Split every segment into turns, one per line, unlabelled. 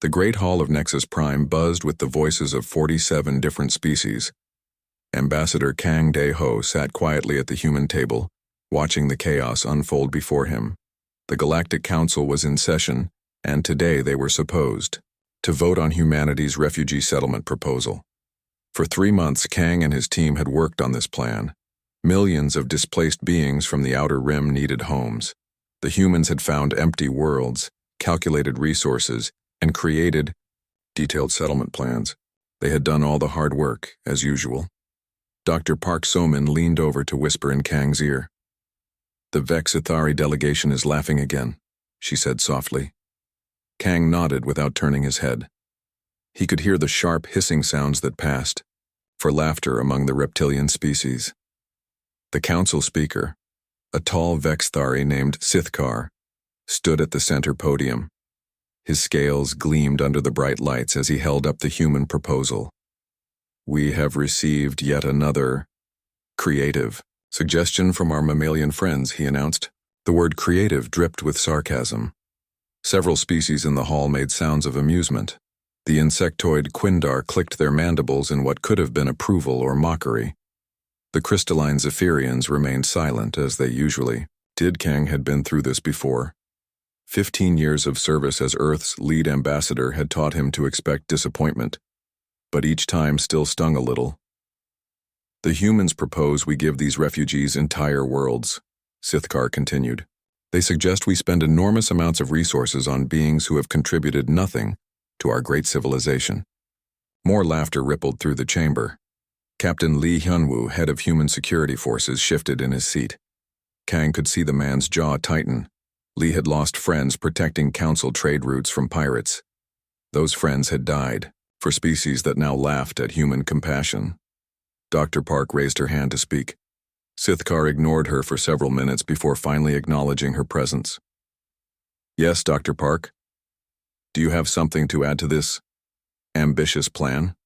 The great hall of Nexus Prime buzzed with the voices of 47 different species. Ambassador Kang De-ho sat quietly at the human table, watching the chaos unfold before him. The Galactic Council was in session, and today they were supposed to vote on humanity's refugee settlement proposal. For 3 months, Kang and his team had worked on this plan. Millions of displaced beings from the Outer Rim needed homes. The humans had found empty worlds, calculated resources, and created detailed settlement plans. They had done all the hard work, as usual. Dr. Park So-min leaned over to whisper in Kang's ear. "The Vexithari delegation is laughing again," she said softly. Kang nodded without turning his head. He could hear the sharp hissing sounds that passed, for laughter among the reptilian species. The council speaker, a tall Vexithari named Sithkar, stood at the center podium. His scales gleamed under the bright lights as he held up the human proposal. "We have received yet another creative suggestion from our mammalian friends," he announced. The word creative dripped with sarcasm. Several species in the hall made sounds of amusement. The insectoid Quindar clicked their mandibles in what could have been approval or mockery. The crystalline Zephyrians remained silent, as they usually did. Kang had been through this before. 15 years of service as Earth's lead ambassador had taught him to expect disappointment, but each time still stung a little. "The humans propose we give these refugees entire worlds," Sithkar continued. "They suggest we spend enormous amounts of resources on beings who have contributed nothing to our great civilization." More laughter rippled through the chamber. Captain Lee Hyunwoo, head of Human Security Forces, shifted in his seat. Kang could see the man's jaw tighten. Lee had lost friends protecting council trade routes from pirates. Those friends had died, for species that now laughed at human compassion. Dr. Park raised her hand to speak. Sithkar ignored her for several minutes before finally acknowledging her presence. "Yes, Dr. Park. Do you have something to add to this ambitious plan?"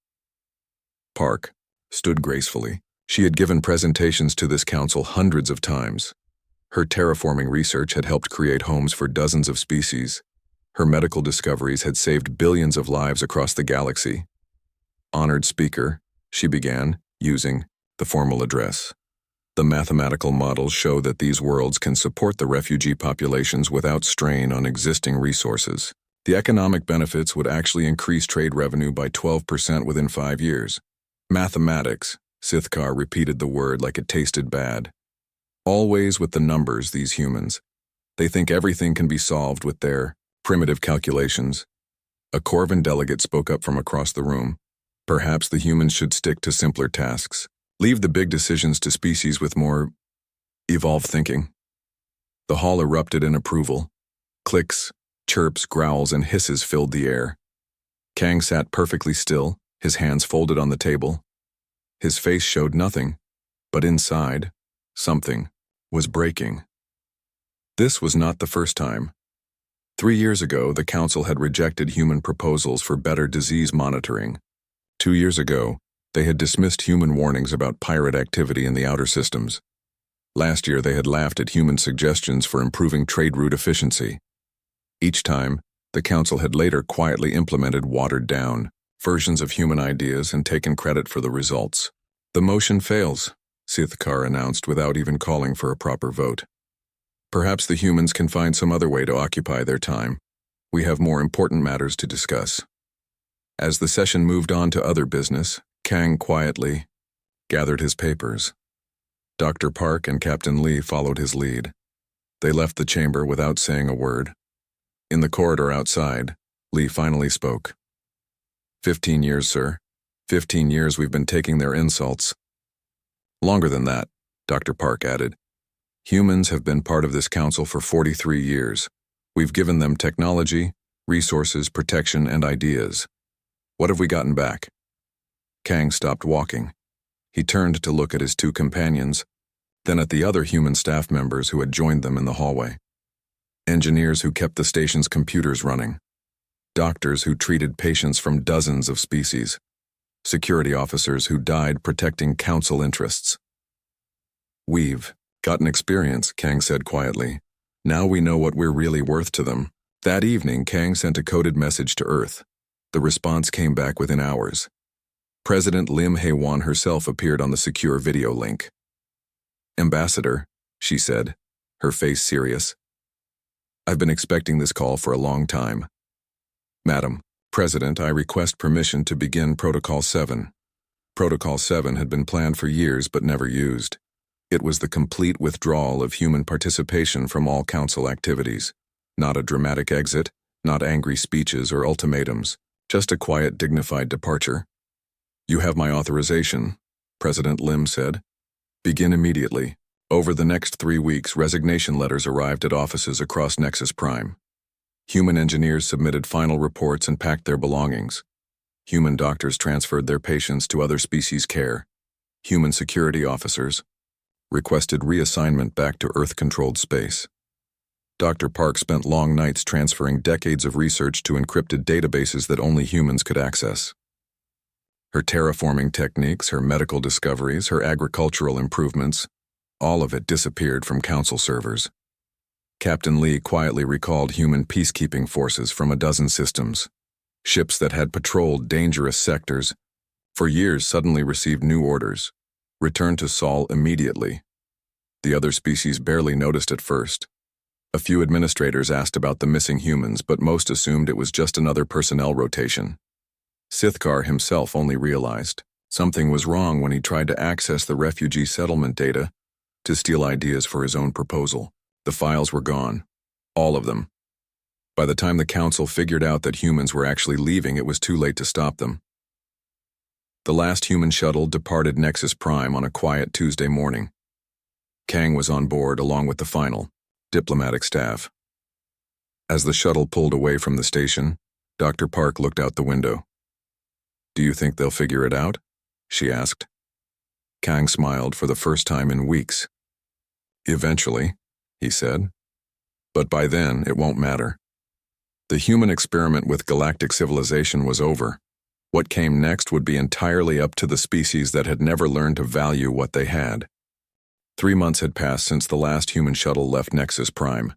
Park stood gracefully. She had given presentations to this council hundreds of times. Her terraforming research had helped create homes for dozens of species. Her medical discoveries had saved billions of lives across the galaxy. "Honored speaker," she began, using the formal address. "The mathematical models show that these worlds can support the refugee populations without strain on existing resources. The economic benefits would actually increase trade revenue by 12% within 5 years. Mathematics, Sithkar repeated the word like it tasted bad. Always with the numbers, these humans. They think everything can be solved with their primitive calculations. A Corvin delegate spoke up from across the room. Perhaps the humans should stick to simpler tasks. Leave the big decisions to species with more evolved thinking. The hall erupted in approval. Clicks, chirps, growls, and hisses filled the air. Kang sat perfectly still, his hands folded on the table. His face showed nothing, but inside, something was breaking. This was not the first time. 3 years ago, the Council had rejected human proposals for better disease monitoring. 2 years ago, they had dismissed human warnings about pirate activity in the outer systems. Last year, they had laughed at human suggestions for improving trade route efficiency. Each time, the Council had later quietly implemented watered-down versions of human ideas and taken credit for the results. "The motion fails," Sithkar announced without even calling for a proper vote. "Perhaps the humans can find some other way to occupy their time. We have more important matters to discuss." As the session moved on to other business, Kang quietly gathered his papers. Dr. Park and Captain Lee followed his lead. They left the chamber without saying a word. In the corridor outside, Lee finally spoke. 15 years, sir. 15 years we've been taking their insults." "Longer than that," Dr. Park added. "Humans have been part of this council for 43 years. We've given them technology, resources, protection, and ideas. What have we gotten back?" Kang stopped walking. He turned to look at his 2 companions, then at the other human staff members who had joined them in the hallway. Engineers who kept the station's computers running. Doctors who treated patients from dozens of species. Security officers who died protecting council interests. "We've gotten experience," Kang said quietly. "Now we know what we're really worth to them." That evening, Kang sent a coded message to Earth. The response came back within hours. President Lim Hae-won herself appeared on the secure video link. "Ambassador," she said, her face serious. "I've been expecting this call for a long time. Madam President, I request permission to begin Protocol 7. Protocol 7 had been planned for years but never used. It was the complete withdrawal of human participation from all Council activities. Not a dramatic exit, not angry speeches or ultimatums, just a quiet, dignified departure. You have my authorization," President Lim said. "Begin immediately." Over the next 3 weeks, resignation letters arrived at offices across Nexus Prime. Human engineers submitted final reports and packed their belongings. Human doctors transferred their patients to other species' care. Human security officers requested reassignment back to Earth-controlled space. Dr. Park spent long nights transferring decades of research to encrypted databases that only humans could access. Her terraforming techniques, her medical discoveries, her agricultural improvements, all of it disappeared from Council servers. Captain Lee quietly recalled human peacekeeping forces from a dozen systems. Ships that had patrolled dangerous sectors for years suddenly received new orders. Return to Sol immediately. The other species barely noticed at first. A few administrators asked about the missing humans, but most assumed it was just another personnel rotation. Sithkar himself only realized something was wrong when he tried to access the refugee settlement data to steal ideas for his own proposal. The files were gone. All of them. By the time the Council figured out that humans were actually leaving, it was too late to stop them. The last human shuttle departed Nexus Prime on a quiet Tuesday morning. Kang was on board along with the final diplomatic staff. As the shuttle pulled away from the station, Dr. Park looked out the window. "Do you think they'll figure it out?" she asked. Kang smiled for the first time in weeks. "Eventually," he said. "But by then, it won't matter." The human experiment with galactic civilization was over. What came next would be entirely up to the species that had never learned to value what they had. 3 months had passed since the last human shuttle left Nexus Prime.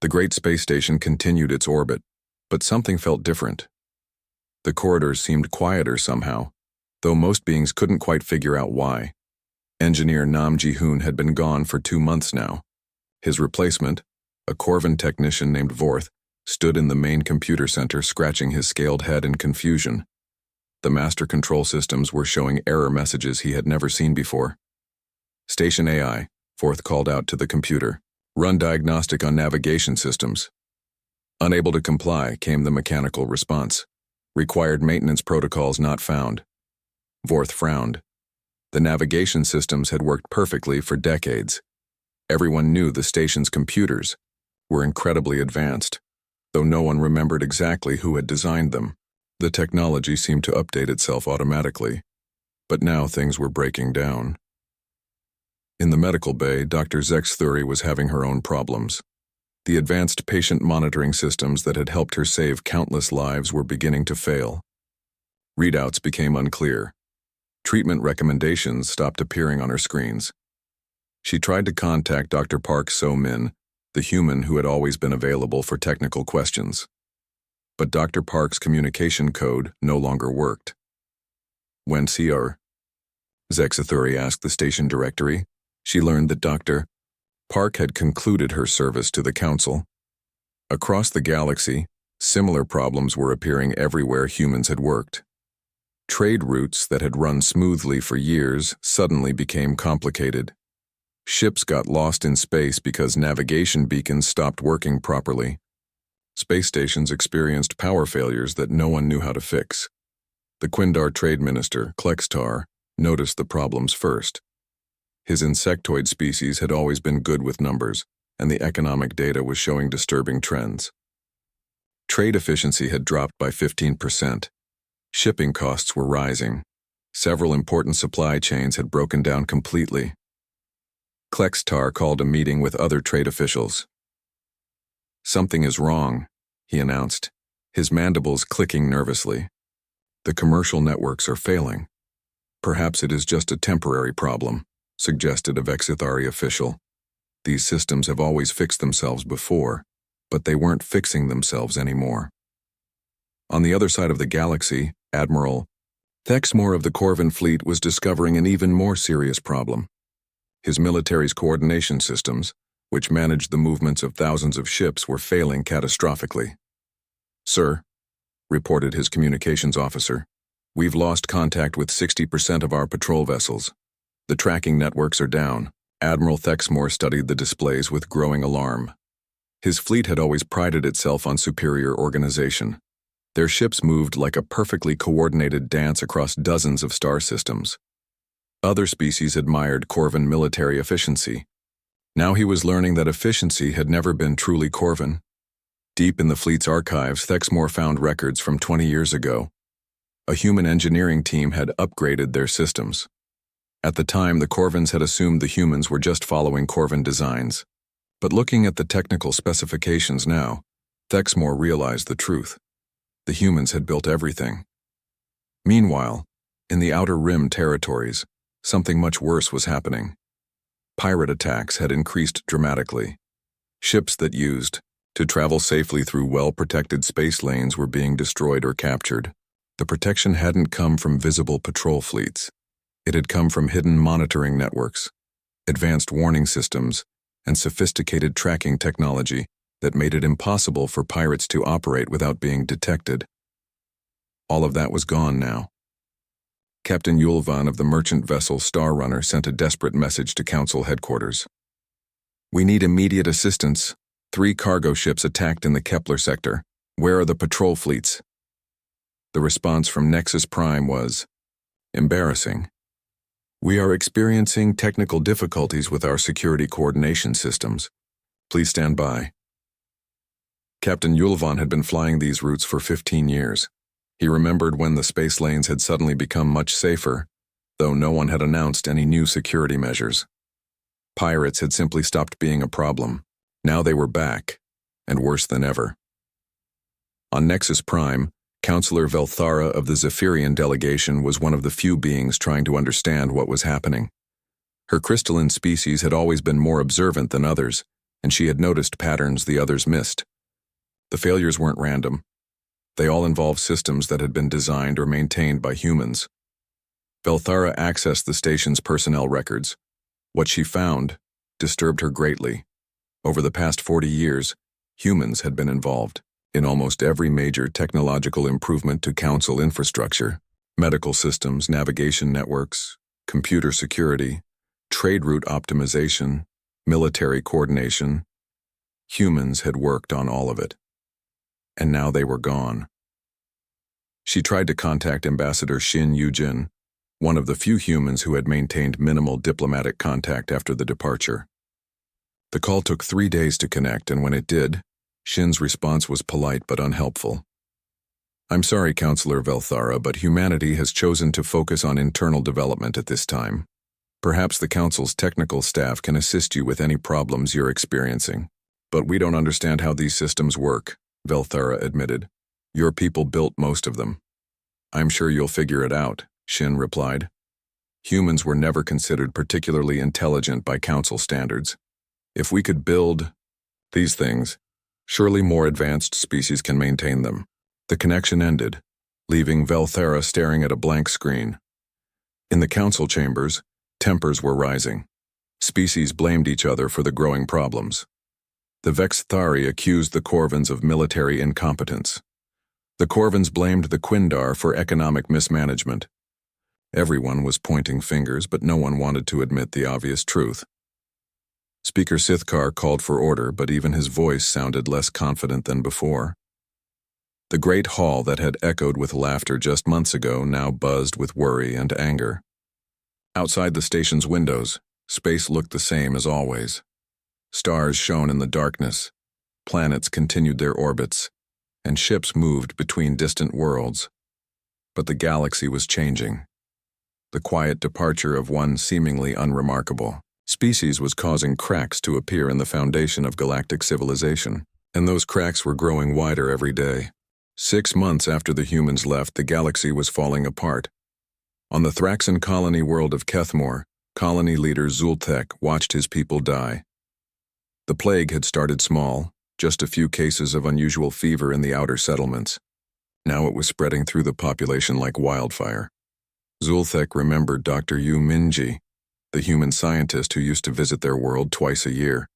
The great space station continued its orbit, but something felt different. The corridors seemed quieter somehow, though most beings couldn't quite figure out why. Engineer Nam Ji-hoon had been gone for 2 months now. His replacement, a Corvin technician named Vorth, stood in the main computer center scratching his scaled head in confusion. The master control systems were showing error messages he had never seen before. "Station AI," Vorth called out to the computer. "Run diagnostic on navigation systems." Unable to comply, came the mechanical response. "Required maintenance protocols not found." Vorth frowned. The navigation systems had worked perfectly for decades. Everyone knew the station's computers were incredibly advanced, though no one remembered exactly who had designed them. The technology seemed to update itself automatically, but now things were breaking down. In the medical bay, Dr. Zexthuri was having her own problems. The advanced patient monitoring systems that had helped her save countless lives were beginning to fail. Readouts became unclear. Treatment recommendations stopped appearing on her screens. She tried to contact Dr. Park So-min, the human who had always been available for technical questions. But Dr. Park's communication code no longer worked. "When CR?" Zexthuri asked the station directory. She learned that Dr. Park had concluded her service to the Council. Across the galaxy, similar problems were appearing everywhere humans had worked. Trade routes that had run smoothly for years suddenly became complicated. Ships got lost in space because navigation beacons stopped working properly. Space stations experienced power failures that no one knew how to fix. The Quindar trade minister, Klextar, noticed the problems first. His insectoid species had always been good with numbers, and the economic data was showing disturbing trends. Trade efficiency had dropped by 15%. Shipping costs were rising. Several important supply chains had broken down completely. Klextar called a meeting with other trade officials. "Something is wrong," he announced, his mandibles clicking nervously. "The commercial networks are failing. Perhaps it is just a temporary problem," suggested a Vexithari official. "These systems have always fixed themselves before, but they weren't fixing themselves anymore. On the other side of the galaxy, Admiral Thexmore of the Corvin fleet was discovering an even more serious problem. His military's coordination systems, which managed the movements of thousands of ships, were failing catastrophically. "Sir," reported his communications officer, "we've lost contact with 60% of our patrol vessels. The tracking networks are down." Admiral Thexmore studied the displays with growing alarm. His fleet had always prided itself on superior organization. Their ships moved like a perfectly coordinated dance across dozens of star systems. Other species admired Corvin military efficiency. Now he was learning that efficiency had never been truly Corvin. Deep in the fleet's archives, Thexmore found records from 20 years ago. A human engineering team had upgraded their systems. At the time, the Corvins had assumed the humans were just following Corvin designs. But looking at the technical specifications now, Thexmore realized the truth. The humans had built everything. Meanwhile, in the Outer Rim territories, something much worse was happening. Pirate attacks had increased dramatically. Ships that used to travel safely through well-protected space lanes were being destroyed or captured. The protection hadn't come from visible patrol fleets. It had come from hidden monitoring networks, advanced warning systems, and sophisticated tracking technology that made it impossible for pirates to operate without being detected. All of that was gone now. Captain Yulvan of the merchant vessel Star Runner sent a desperate message to Council headquarters. "We need immediate assistance. 3 cargo ships attacked in the Kepler sector. Where are the patrol fleets?" The response from Nexus Prime was embarrassing. "We are experiencing technical difficulties with our security coordination systems. Please stand by." Captain Yulvan had been flying these routes for 15 years. He remembered when the space lanes had suddenly become much safer, though no one had announced any new security measures. Pirates had simply stopped being a problem. Now they were back, and worse than ever. On Nexus Prime, Counselor Velthara of the Zephyrian delegation was one of the few beings trying to understand what was happening. Her crystalline species had always been more observant than others, and she had noticed patterns the others missed. The failures weren't random. They all involved systems that had been designed or maintained by humans. Velthara accessed the station's personnel records. What she found disturbed her greatly. Over the past 40 years, humans had been involved in almost every major technological improvement to Council infrastructure: medical systems, navigation networks, computer security, trade route optimization, military coordination. Humans had worked on all of it. And now they were gone. She tried to contact Ambassador Shin Yujin, one of the few humans who had maintained minimal diplomatic contact after the departure. The call took 3 days to connect, and when it did, Shin's response was polite but unhelpful. "I'm sorry, Counselor Velthara, but humanity has chosen to focus on internal development at this time. Perhaps the Council's technical staff can assist you with any problems you're experiencing. But we don't understand how these systems work," Velthara admitted. "Your people built most of them." "I'm sure you'll figure it out," Shin replied. Humans were never considered particularly intelligent by Council standards. If we could build these things, surely more advanced species can maintain them. The connection ended, leaving Velthara staring at a blank screen. In the Council chambers, tempers were rising. Species blamed each other for the growing problems. The Vexthari accused the Corvins of military incompetence. The Corvins blamed the Quindar for economic mismanagement. Everyone was pointing fingers, but no one wanted to admit the obvious truth. Speaker Sithkar called for order, but even his voice sounded less confident than before. The great hall that had echoed with laughter just months ago now buzzed with worry and anger. Outside the station's windows, space looked the same as always. Stars shone in the darkness, planets continued their orbits, and ships moved between distant worlds. But the galaxy was changing. The quiet departure of one seemingly unremarkable species was causing cracks to appear in the foundation of galactic civilization, and those cracks were growing wider every day. 6 months after the humans left, the galaxy was falling apart. On the Thraxan colony world of Kethmore, colony leader Zultek watched his people die. The plague had started small, Just a few cases of unusual fever in the outer settlements. Now it was spreading through the population like wildfire. Zulthek remembered Dr. Yu Minji, the human scientist who used to visit their world twice a year.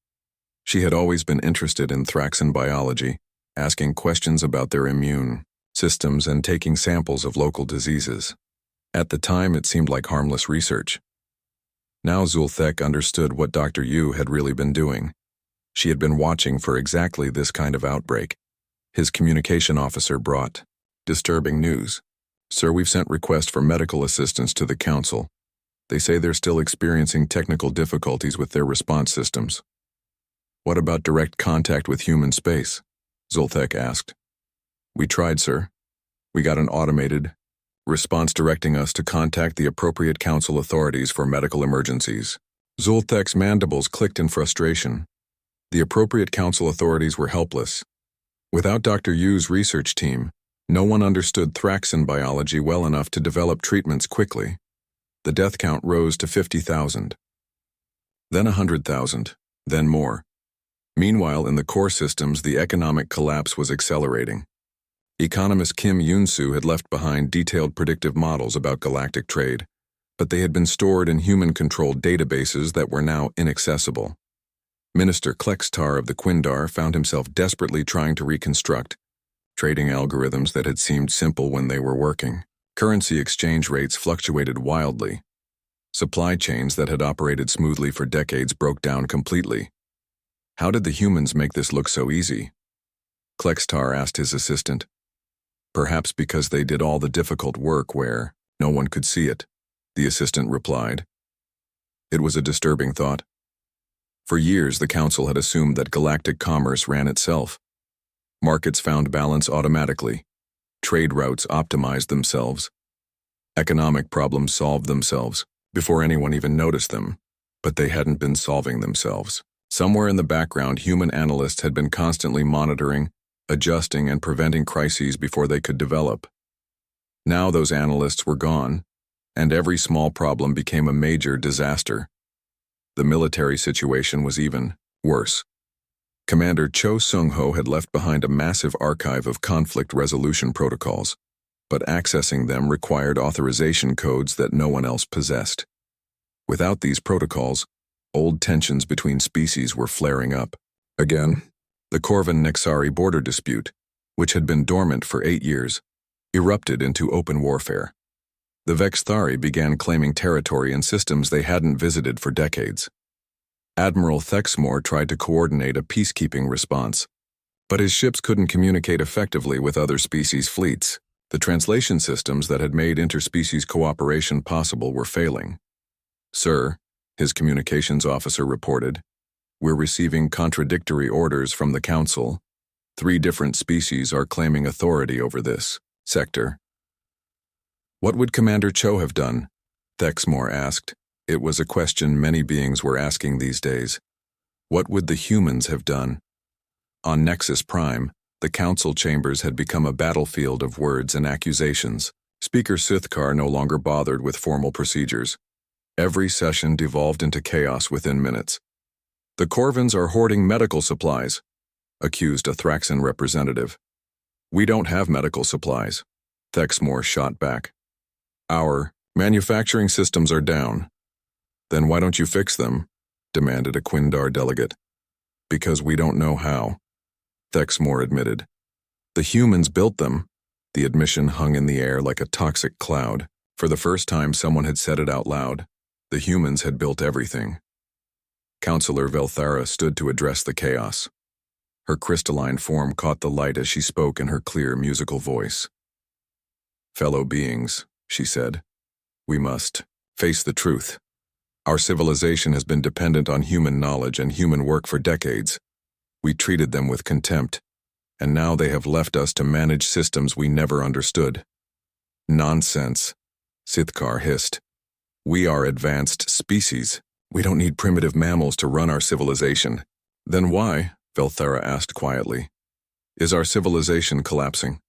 She had always been interested in Thraxan biology, asking questions about their immune systems and taking samples of local diseases. At the time, it seemed like harmless research. Now Zulthek understood what Dr. Yu had really been doing. She had been watching for exactly this kind of outbreak. His communication officer brought disturbing news. Sir, we've sent requests for medical assistance to the council. They say they're still experiencing technical difficulties with their response systems. What about direct contact with human space? Zulthek asked. We tried, sir. We got an automated response directing us to contact the appropriate council authorities for medical emergencies. Zulthek's mandibles clicked in frustration. The appropriate council authorities were helpless. Without Dr. Yu's research team, no one understood Thraxan biology well enough to develop treatments quickly. The death count rose to 50,000. Then 100,000, then more. Meanwhile, in the core systems, the economic collapse was accelerating. Economist Kim Yoon-soo had left behind detailed predictive models about galactic trade, but they had been stored in human-controlled databases that were now inaccessible. Minister Klextar of the Quindar found himself desperately trying to reconstruct trading algorithms that had seemed simple when they were working. Currency exchange rates fluctuated wildly. Supply chains that had operated smoothly for decades broke down completely. How did the humans make this look so easy? Klextar asked his assistant. Perhaps because they did all the difficult work where no one could see it, the assistant replied. It was a disturbing thought. For years, the council had assumed that galactic commerce ran itself. Markets found balance automatically. Trade routes optimized themselves. Economic problems solved themselves before anyone even noticed them, but they hadn't been solving themselves. Somewhere in the background, human analysts had been constantly monitoring, adjusting, and preventing crises before they could develop. Now those analysts were gone, and every small problem became a major disaster. The military situation was even worse. Commander Cho Sung-ho had left behind a massive archive of conflict resolution protocols, but accessing them required authorization codes that no one else possessed. Without these protocols, old tensions between species were flaring up. Again, the Corvin-Nexari border dispute, which had been dormant for 8 years, erupted into open warfare. The Vexthari began claiming territory in systems they hadn't visited for decades. Admiral Thexmore tried to coordinate a peacekeeping response, but his ships couldn't communicate effectively with other species' fleets. The translation systems that had made interspecies cooperation possible were failing. Sir, his communications officer reported, we're receiving contradictory orders from the council. 3 different species are claiming authority over this sector. What would Commander Cho have done? Thexmore asked. It was a question many beings were asking these days. What would the humans have done? On Nexus Prime, the council chambers had become a battlefield of words and accusations. Speaker Sithkar no longer bothered with formal procedures. Every session devolved into chaos within minutes. The Corvins are hoarding medical supplies, accused a Thraxan representative. We don't have medical supplies, Thexmore shot back. Our manufacturing systems are down. Then why don't you fix them? Demanded a Quindar delegate. Because we don't know how, Thexmore admitted. The humans built them. The admission hung in the air like a toxic cloud. For the first time, someone had said it out loud. The humans had built everything. Counselor Velthara stood to address the chaos. Her crystalline form caught the light as she spoke in her clear musical voice. Fellow beings, she said, we must face the truth. Our civilization has been dependent on human knowledge and human work for decades. We treated them with contempt, and now they have left us to manage systems we never understood. Nonsense, Sithkar hissed. We are advanced species. We don't need primitive mammals to run our civilization. Then why, Velthara asked quietly, is our civilization collapsing?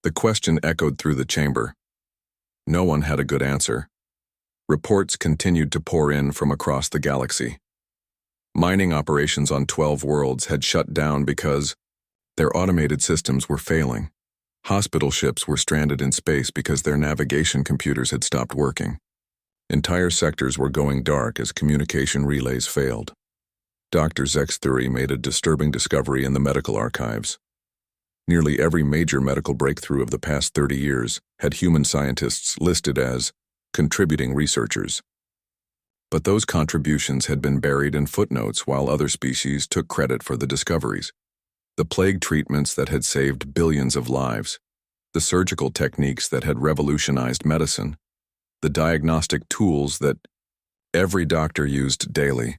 The question echoed through the chamber. No one had a good answer. Reports continued to pour in from across the galaxy. Mining operations on 12 worlds had shut down because their automated systems were failing. Hospital ships were stranded in space because their navigation computers had stopped working. Entire sectors were going dark as communication relays failed. Dr. Zexthuri made a disturbing discovery in the medical archives. Nearly every major medical breakthrough of the past 30 years had human scientists listed as contributing researchers. But those contributions had been buried in footnotes while other species took credit for the discoveries. The plague treatments that had saved billions of lives, the surgical techniques that had revolutionized medicine, the diagnostic tools that every doctor used daily.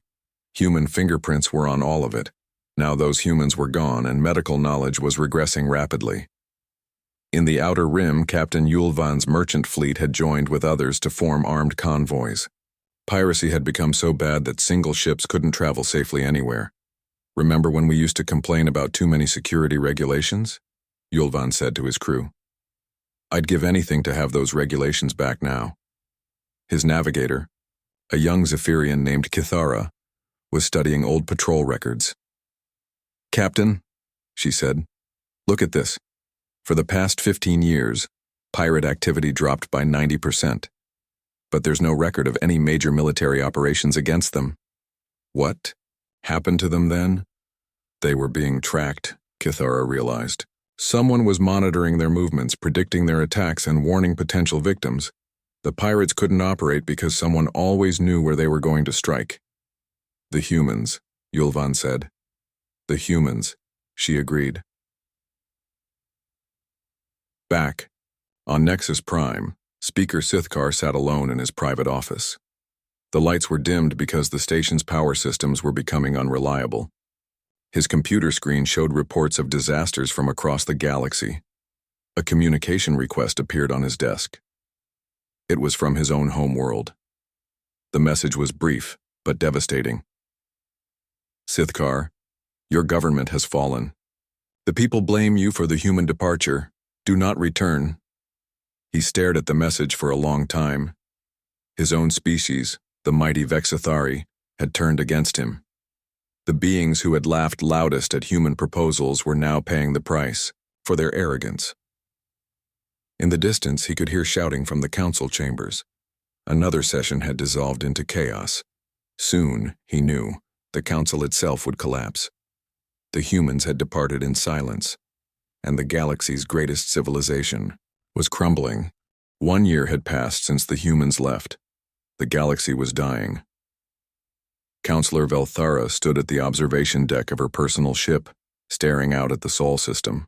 Human fingerprints were on all of it. Now those humans were gone and medical knowledge was regressing rapidly. In the Outer Rim, Captain Yulvan's merchant fleet had joined with others to form armed convoys. Piracy had become so bad that single ships couldn't travel safely anywhere. "Remember when we used to complain about too many security regulations?" Yulvan said to his crew. "I'd give anything to have those regulations back now." His navigator, a young Zephyrian named Kithara, was studying old patrol records. "Captain," she said, "look at this. For the past 15 years, pirate activity dropped by 90%. But there's no record of any major military operations against them." "What happened to them then?" "They were being tracked," Kithara realized. "Someone was monitoring their movements, predicting their attacks, and warning potential victims. The pirates couldn't operate because someone always knew where they were going to strike." "The humans," Yulvan said. "The humans," she agreed. Back on Nexus Prime, Speaker Sithkar sat alone in his private office. The lights were dimmed because the station's power systems were becoming unreliable. His computer screen showed reports of disasters from across the galaxy. A communication request appeared on his desk. It was from his own home world. The message was brief, but devastating. "Sithkar, your government has fallen. The people blame you for the human departure. Do not return." He stared at the message for a long time. His own species, the mighty Vexathari, had turned against him. The beings who had laughed loudest at human proposals were now paying the price for their arrogance. In the distance, he could hear shouting from the council chambers. Another session had dissolved into chaos. Soon, he knew, the council itself would collapse. The humans had departed in silence, and the galaxy's greatest civilization was crumbling. 1 year had passed since the humans left. The galaxy was dying. Counselor Velthara stood at the observation deck of her personal ship, staring out at the Sol system.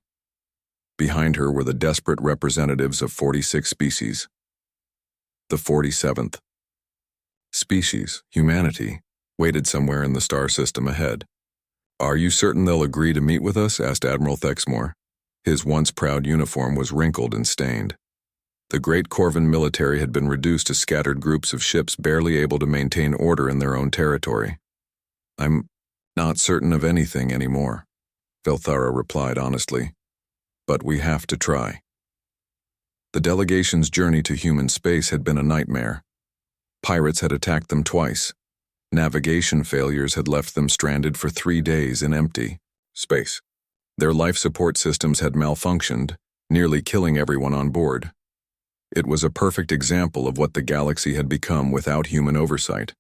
Behind her were the desperate representatives of 46 species. The 47th species, humanity, waited somewhere in the star system ahead. "Are you certain they'll agree to meet with us?" asked Admiral Thexmore. His once proud uniform was wrinkled and stained. The great Corvan military had been reduced to scattered groups of ships barely able to maintain order in their own territory. "I'm not certain of anything anymore," Velthara replied honestly. "But we have to try." The delegation's journey to human space had been a nightmare. Pirates had attacked them twice. Navigation failures had left them stranded for 3 days in empty space. Their life support systems had malfunctioned, nearly killing everyone on board. It was a perfect example of what the galaxy had become without human oversight.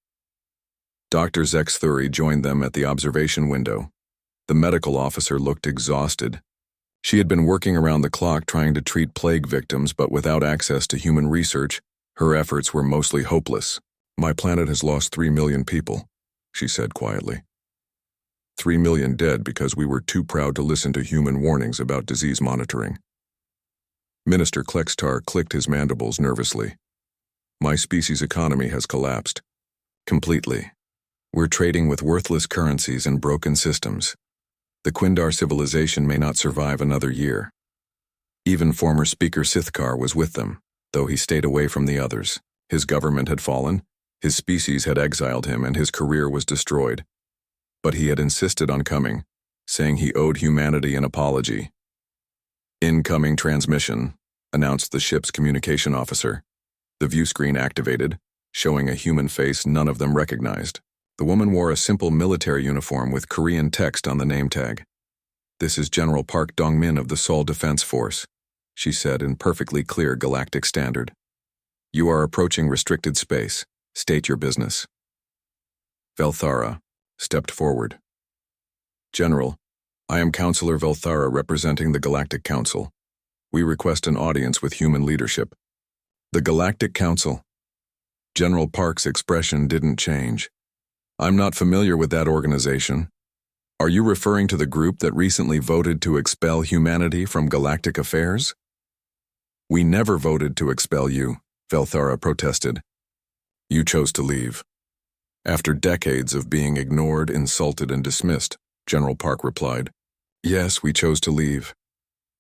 Dr. Zexthuri joined them at the observation window. The medical officer looked exhausted. She had been working around the clock trying to treat plague victims, but without access to human research, her efforts were mostly hopeless. "My planet has lost 3 million people," she said quietly. 3 million dead because we were too proud to listen to human warnings about disease monitoring. Minister Klextar clicked his mandibles nervously. "My species' economy has collapsed. Completely. We're trading with worthless currencies and broken systems. The Quindar civilization may not survive another year." Even former Speaker Sithkar was with them, though he stayed away from the others. His government had fallen, his species had exiled him, and his career was destroyed. But he had insisted on coming, saying he owed humanity an apology. "Incoming transmission," announced the ship's communication officer. The view screen activated, showing a human face none of them recognized. The woman wore a simple military uniform with Korean text on the name tag. "This is General Park Dong-min of the Seoul Defense Force," she said in perfectly clear galactic standard. "You are approaching restricted space. State your business." Velthara stepped forward. "General, I am Counselor Velthara representing the Galactic Council. We request an audience with human leadership." "The Galactic Council?" General Park's expression didn't change. "I'm not familiar with that organization. Are you referring to the group that recently voted to expel humanity from galactic affairs?" "We never voted to expel you," Velthara protested. "You chose to leave. After decades of being ignored, insulted, and dismissed," General Park replied. "Yes, we chose to leave."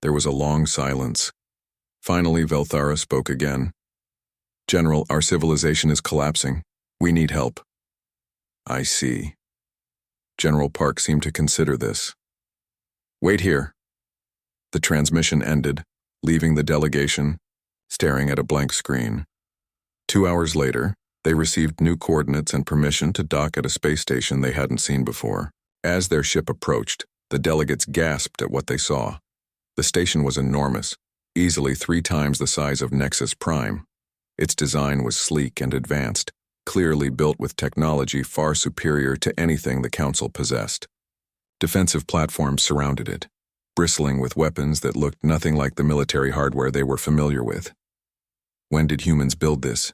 There was a long silence. Finally, Velthara spoke again. "General, our civilization is collapsing. We need help." "I see." General Park seemed to consider this. "Wait here." The transmission ended, leaving the delegation staring at a blank screen. 2 hours later, they received new coordinates and permission to dock at a space station they hadn't seen before. As their ship approached, the delegates gasped at what they saw. The station was enormous, easily 3 times the size of Nexus Prime. Its design was sleek and advanced, clearly built with technology far superior to anything the Council possessed. Defensive platforms surrounded it, bristling with weapons that looked nothing like the military hardware they were familiar with. "When did humans build this?"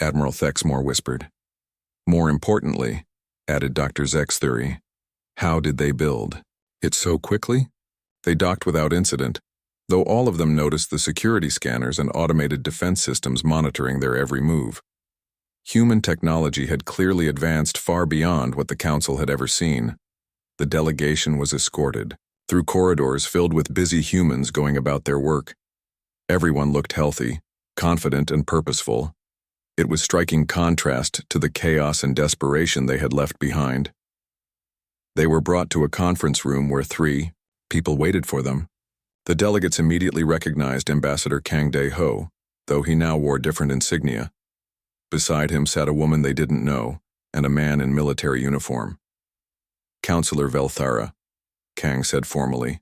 Admiral Thexmore whispered. "More importantly," added Dr. Zexthery, "how did they build it so quickly?" They docked without incident, though all of them noticed the security scanners and automated defense systems monitoring their every move. Human technology had clearly advanced far beyond what the Council had ever seen. The delegation was escorted through corridors filled with busy humans going about their work. Everyone looked healthy, confident, and purposeful. It was striking contrast to the chaos and desperation they had left behind. They were brought to a conference room where 3 people waited for them. The delegates immediately recognized Ambassador Kang Dae-ho, though he now wore different insignia. Beside him sat a woman they didn't know, and a man in military uniform. "Counselor Velthara," Kang said formally.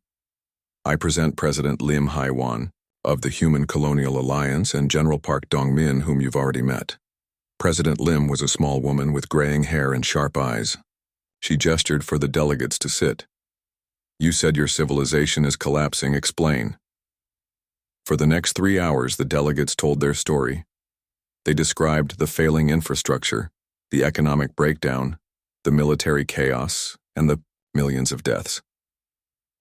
"I present President Lim Hai-wan of the Human Colonial Alliance and General Park Dong-min, whom you've already met." President Lim was a small woman with graying hair and sharp eyes. She gestured for the delegates to sit. "You said your civilization is collapsing. Explain." For the next 3 hours, the delegates told their story. They described the failing infrastructure, the economic breakdown, the military chaos, and the millions of deaths.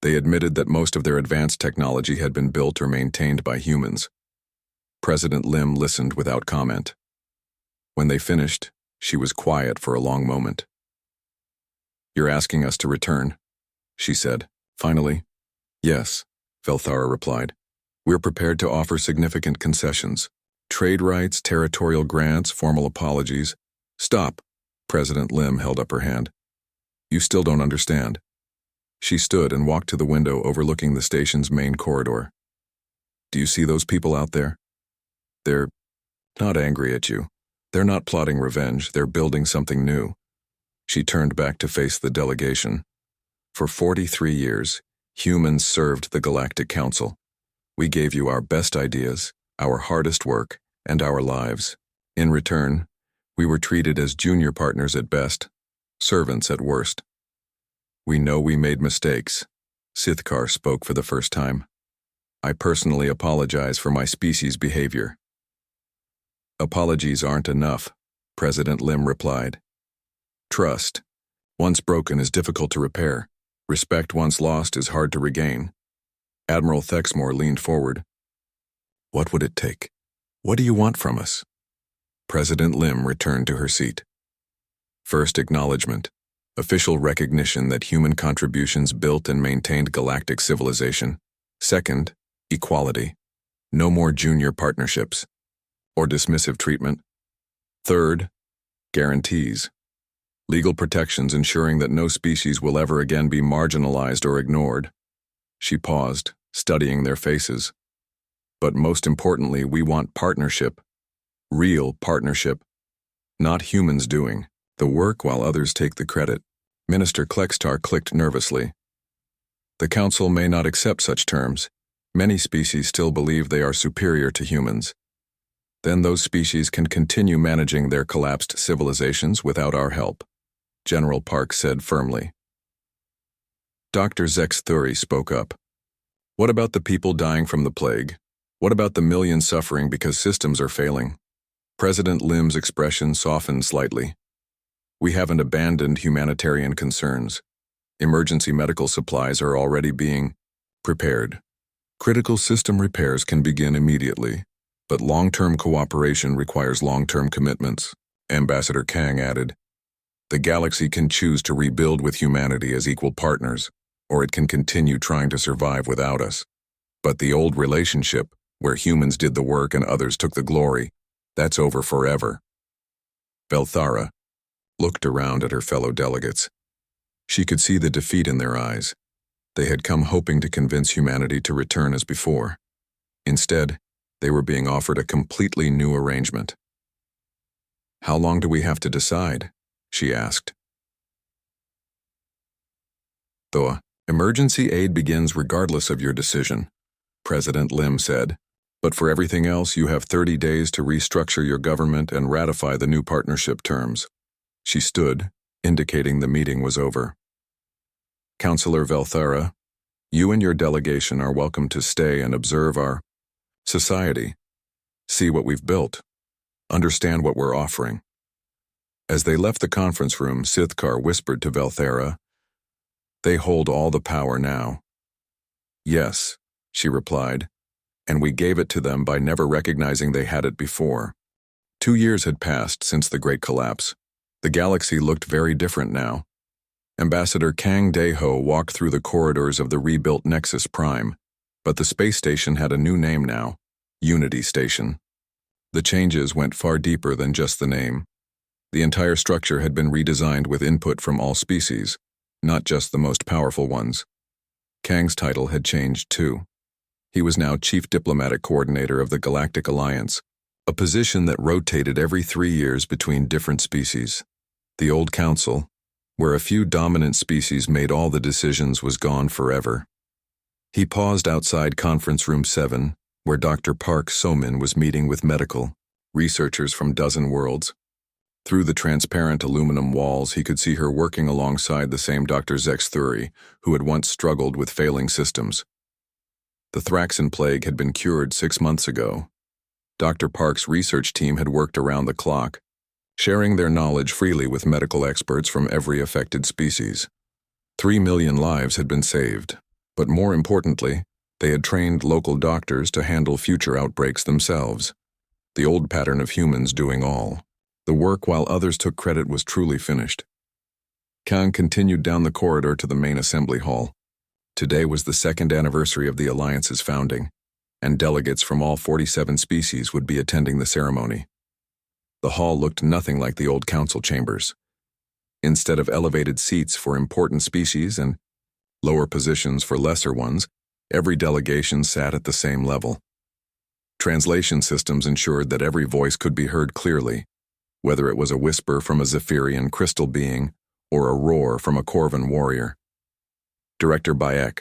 They admitted that most of their advanced technology had been built or maintained by humans. President Lim listened without comment. When they finished, she was quiet for a long moment. "You're asking us to return," she said, finally. "Yes," Velthara replied. "We're prepared to offer significant concessions. Trade rights, territorial grants, formal apologies." "Stop," President Lim held up her hand. "You still don't understand." She stood and walked to the window overlooking the station's main corridor. "Do you see those people out there? They're not angry at you. They're not plotting revenge. They're building something new." She turned back to face the delegation. "For 43 years, humans served the Galactic Council. We gave you our best ideas, our hardest work, and our lives. In return, we were treated as junior partners at best, servants at worst. We know we made mistakes." Sithkar spoke for the first time. "I personally apologize for my species' behavior." "Apologies aren't enough," President Lim replied. "Trust, once broken, is difficult to repair. Respect once lost is hard to regain." Admiral Thexmore leaned forward. "What would it take? What do you want from us?" President Lim returned to her seat. "First, acknowledgement. Official recognition that human contributions built and maintained galactic civilization. Second, equality. No more junior partnerships or dismissive treatment. Third, guarantees. Legal protections ensuring that no species will ever again be marginalized or ignored." She paused, studying their faces. "But most importantly, we want partnership. Real partnership. Not humans doing, The work while others take the credit. Minister Klextar clicked nervously. The Council may not accept such terms. Many species still believe they are superior to humans. Then those species can continue managing their collapsed civilizations without our help, General Park said firmly. Dr. Zex Thury spoke up. What about the people dying from the plague? What about the millions suffering because systems are failing? President Lim's expression softened slightly. We haven't abandoned humanitarian concerns. Emergency medical supplies are already being prepared. Critical system repairs can begin immediately, but long-term cooperation requires long-term commitments, Ambassador Kang added. The galaxy can choose to rebuild with humanity as equal partners, or it can continue trying to survive without us. But the old relationship, where humans did the work and others took the glory, that's over forever. Velthara looked around at her fellow delegates. She could see the defeat in their eyes. They had come hoping to convince humanity to return as before. Instead, they were being offered a completely new arrangement. How long do we have to decide? She asked. The emergency aid begins regardless of your decision, President Lim said. But for everything else, you have 30 days to restructure your government and ratify the new partnership terms. She stood, indicating the meeting was over. Councillor Velthara, you and your delegation are welcome to stay and observe our society. See what we've built. Understand what we're offering. As they left the conference room, Sithkar whispered to Velthara, They hold all the power now. Yes, she replied, and we gave it to them by never recognizing they had it before. 2 years had passed since the Great Collapse. The galaxy looked very different now. Ambassador Kang Dae-ho walked through the corridors of the rebuilt Nexus Prime, but the space station had a new name now, Unity Station. The changes went far deeper than just the name. The entire structure had been redesigned with input from all species, not just the most powerful ones. Kang's title had changed too. He was now Chief Diplomatic Coordinator of the Galactic Alliance, a position that rotated every 3 years between different species. The old council, where a few dominant species made all the decisions, was gone forever. He paused outside Conference Room 7, where Dr. Park So-min was meeting with medical researchers from dozen worlds. Through the transparent aluminum walls, he could see her working alongside the same Dr. Zex Thury, who had once struggled with failing systems. The Thraxan plague had been cured 6 months ago. Dr. Park's research team had worked around the clock, sharing their knowledge freely with medical experts from every affected species. 3 million lives had been saved, but more importantly, they had trained local doctors to handle future outbreaks themselves. The old pattern of humans doing all. The work while others took credit was truly finished. Kang continued down the corridor to the main assembly hall. Today was the 2nd anniversary of the Alliance's founding, and delegates from all 47 species would be attending the ceremony. The hall looked nothing like the old council chambers. Instead of elevated seats for important species and lower positions for lesser ones, every delegation sat at the same level. Translation systems ensured that every voice could be heard clearly, whether it was a whisper from a Zephyrian crystal being or a roar from a Corvan warrior. Director Bayek.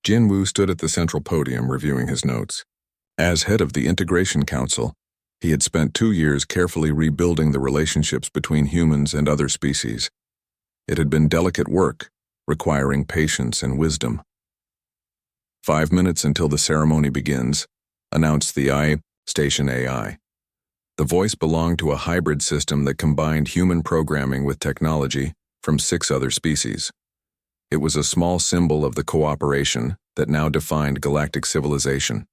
Jinwoo stood at the central podium reviewing his notes. As head of the Integration Council, he had spent 2 years carefully rebuilding the relationships between humans and other species. It had been delicate work, requiring patience and wisdom. 5 minutes until the ceremony begins, announced the Station AI. The voice belonged to a hybrid system that combined human programming with technology from 6 other species. It was a small symbol of the cooperation that now defined galactic civilization.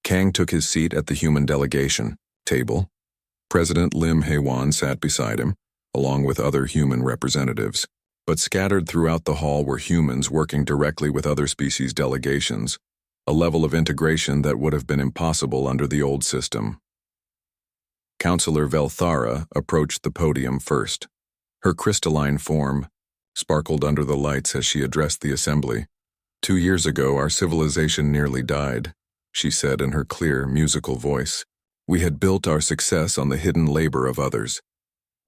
Kang took his seat at the human delegation table. President Lim Hae-won sat beside him, along with other human representatives. But scattered throughout the hall were humans working directly with other species delegations, a level of integration that would have been impossible under the old system. Councillor Velthara approached the podium first. Her crystalline form sparkled under the lights as she addressed the assembly. 2 years ago, our civilization nearly died, she said in her clear, musical voice. We had built our success on the hidden labor of others.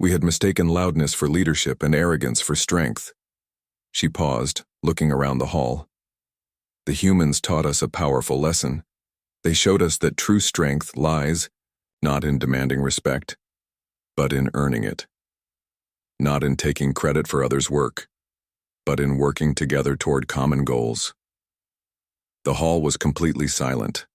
We had mistaken loudness for leadership and arrogance for strength. She paused, looking around the hall. The humans taught us a powerful lesson. They showed us that true strength lies not in demanding respect, but in earning it. Not in taking credit for others' work, but in working together toward common goals. The hall was completely silent.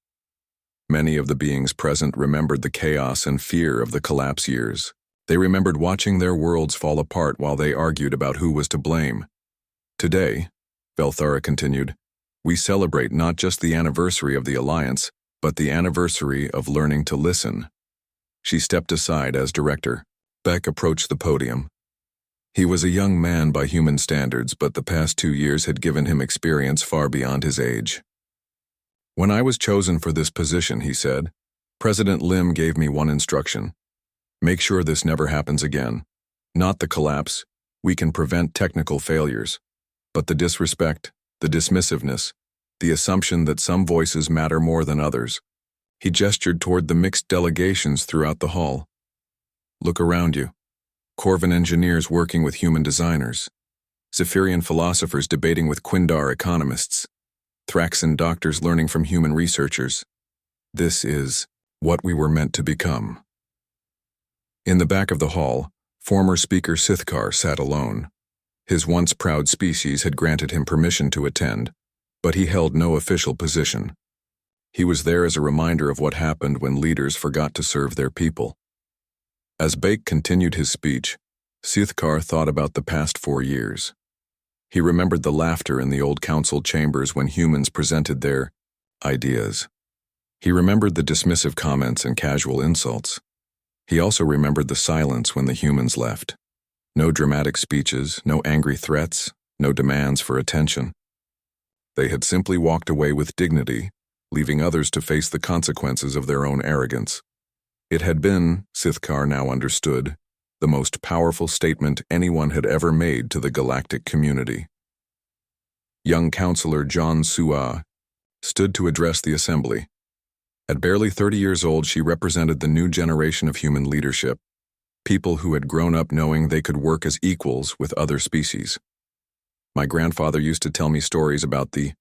Many of the beings present remembered the chaos and fear of the collapse years. They remembered watching their worlds fall apart while they argued about who was to blame. Today, Velthara continued, we celebrate not just the anniversary of the Alliance, but the anniversary of learning to listen. She stepped aside as director. Beck approached the podium. He was a young man by human standards, but the past 2 years had given him experience far beyond his age. When I was chosen for this position, he said, President Lim gave me one instruction. Make sure this never happens again. Not the collapse. We can prevent technical failures. But the disrespect, the dismissiveness, the assumption that some voices matter more than others. He gestured toward the mixed delegations throughout the hall. Look around you. Corvan engineers working with human designers. Zephyrian philosophers debating with Quindar economists. Thraxan doctors learning from human researchers. This is what we were meant to become. In the back of the hall, former Speaker Sithkar sat alone. His once proud species had granted him permission to attend, but he held no official position. He was there as a reminder of what happened when leaders forgot to serve their people. As Bake continued his speech, Sithkar thought about the past 4 years. He remembered the laughter in the old council chambers when humans presented their ideas. He remembered the dismissive comments and casual insults. He also remembered the silence when the humans left. No dramatic speeches, no angry threats, no demands for attention. They had simply walked away with dignity, leaving others to face the consequences of their own arrogance. It had been, Sithkar now understood, the most powerful statement anyone had ever made to the galactic community. Young Counselor John Sua stood to address the assembly. At barely 30 years old, she represented the new generation of human leadership, people who had grown up knowing they could work as equals with other species. My grandfather used to tell me stories about the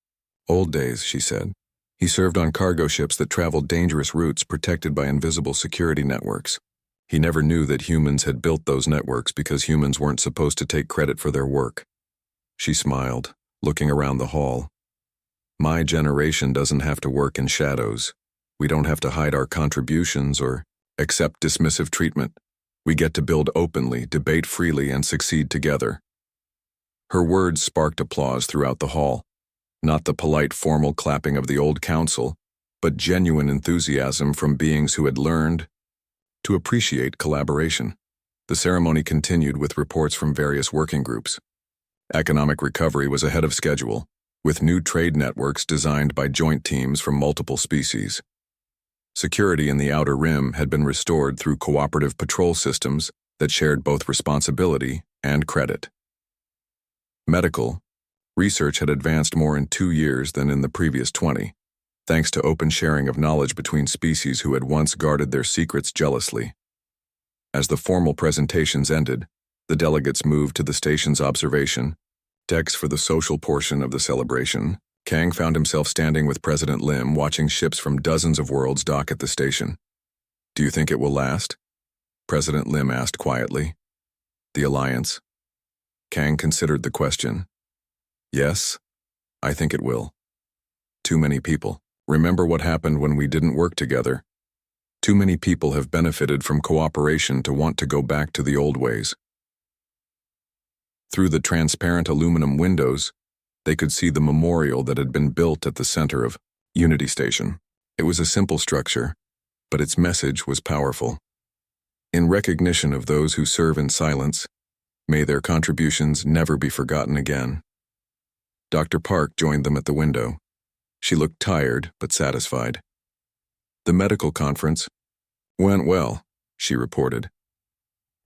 old days, she said. He served on cargo ships that traveled dangerous routes protected by invisible security networks. He never knew that humans had built those networks because humans weren't supposed to take credit for their work. She smiled, looking around the hall. My generation doesn't have to work in shadows. We don't have to hide our contributions or accept dismissive treatment. We get to build openly, debate freely, and succeed together. Her words sparked applause throughout the hall. Not the polite formal clapping of the old council, but genuine enthusiasm from beings who had learned to appreciate collaboration. The ceremony continued with reports from various working groups. Economic recovery was ahead of schedule, with new trade networks designed by joint teams from multiple species. Security in the Outer Rim had been restored through cooperative patrol systems that shared both responsibility and credit. Medical research had advanced more in 2 years than in the previous 20, thanks to open sharing of knowledge between species who had once guarded their secrets jealously. As the formal presentations ended, the delegates moved to the station's observation decks for the social portion of the celebration. Kang found himself standing with President Lim watching ships from dozens of worlds dock at the station. Do you think it will last? President Lim asked quietly. The Alliance? Kang considered the question. Yes, I think it will. Too many people. Remember what happened when we didn't work together. Too many people have benefited from cooperation to want to go back to the old ways. Through the transparent aluminum windows, they could see the memorial that had been built at the center of Unity Station. It was a simple structure, but its message was powerful. In recognition of those who serve in silence, may their contributions never be forgotten again. Dr. Park joined them at the window. She looked tired but satisfied. The medical conference went well, she reported.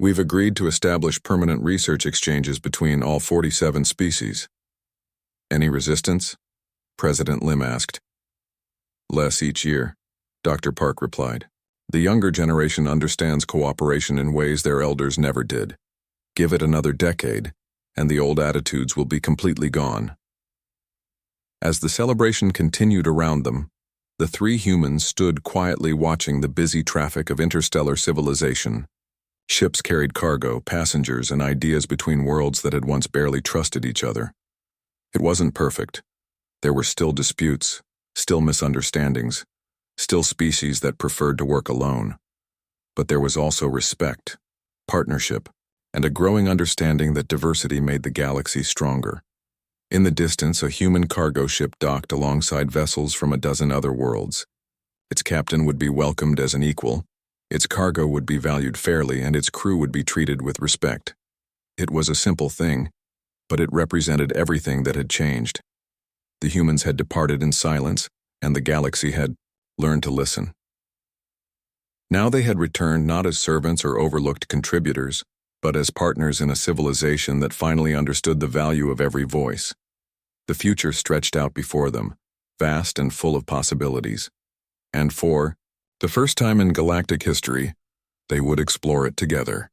We've agreed to establish permanent research exchanges between all 47 species. Any resistance? President Lim asked. Less each year, Dr. Park replied. The younger generation understands cooperation in ways their elders never did. Give it another decade, and the old attitudes will be completely gone. As the celebration continued around them, the three humans stood quietly watching the busy traffic of interstellar civilization. Ships carried cargo, passengers, and ideas between worlds that had once barely trusted each other. It wasn't perfect. There were still disputes, still misunderstandings, still species that preferred to work alone. But there was also respect, partnership, and a growing understanding that diversity made the galaxy stronger. In the distance, a human cargo ship docked alongside vessels from a dozen other worlds. Its captain would be welcomed as an equal, its cargo would be valued fairly, and its crew would be treated with respect. It was a simple thing, but it represented everything that had changed. The humans had departed in silence, and the galaxy had learned to listen. Now they had returned not as servants or overlooked contributors, but as partners in a civilization that finally understood the value of every voice. The future stretched out before them, vast and full of possibilities. And for the first time in galactic history, they would explore it together.